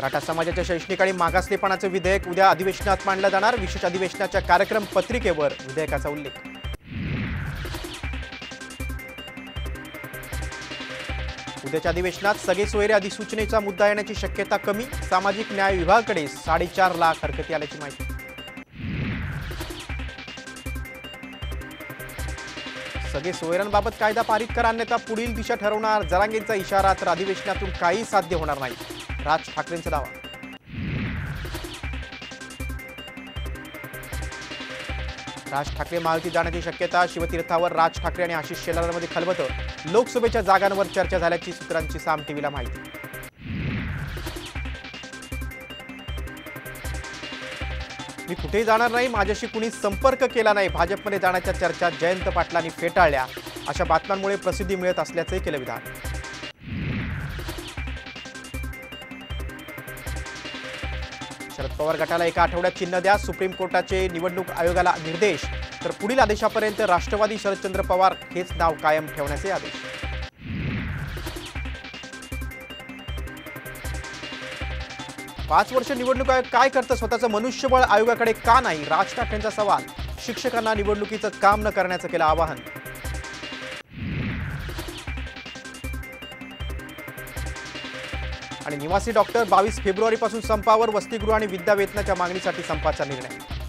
मराठा समाजाच्या शैक्षणिक आणि मागासलेपणाचे विधेयक उद्या अधिवेशनात मांडलं जाणार। विशेष अधिवेशनाच्या कार्यक्रम पत्रिकेवर विधेयकाचा उल्लेख। उद्याच्या अधिवेशनात सगळे सोयरे अधिसूचनेचा मुद्दा येण्याची शक्यता कमी। सामाजिक न्याय विभागाकडे 4.5 लाख हरकती आल्याची माहिती। सगळे सोयऱ्यांबाबत कायदा पारित करा, अन्यथा पुढील दिशा ठरवणार जरांगेंचा इशारा। तर अधिवेशनातून काही साध्य होणार नाही, राज ठाकरेंचा दावा। राज ठाकरे माहिती जाण्याची शक्यता। शिवतीर्थावर राज ठाकरे आणि आशिष शेलारमध्ये खलबतं। लोकसभेच्या जागांवर चर्चा झाल्याची सूत्रांची साम टीव्हीला माहिती। मी कुठेही जाणार नाही, माझ्याशी कुणी संपर्क केला नाही। भाजपमध्ये जाण्याच्या चर्चा जयंत पाटलांनी फेटाळल्या। अशा बातम्यांमुळे प्रसिद्धी मिळत असल्याचंही केलं विधान। शरद पवार गटाला एका आठवड्यात चिन्ह द्या, सुप्रीम कोर्टाचे निवडणूक आयोगाला निर्देश। तर पुढील आदेशापर्यंत राष्ट्रवादी शरदचंद्र पवार हेच नाव कायम ठेवण्याचे आदेश। 5 वर्ष निवडणूक आयोग काय करतं, स्वतःचं मनुष्यबळ आयोगाकडे का नाही? राज ठाकरेंचा सवाल। शिक्षकांना निवडणुकीचं काम न करण्याचं केलं आवाहन। आणि निवासी डॉक्टर 22 फेब्रुवारीपासून संपावर। वसतिगृह आणि विद्यावेतनाच्या मागणीसाठी संपाचा निर्णय।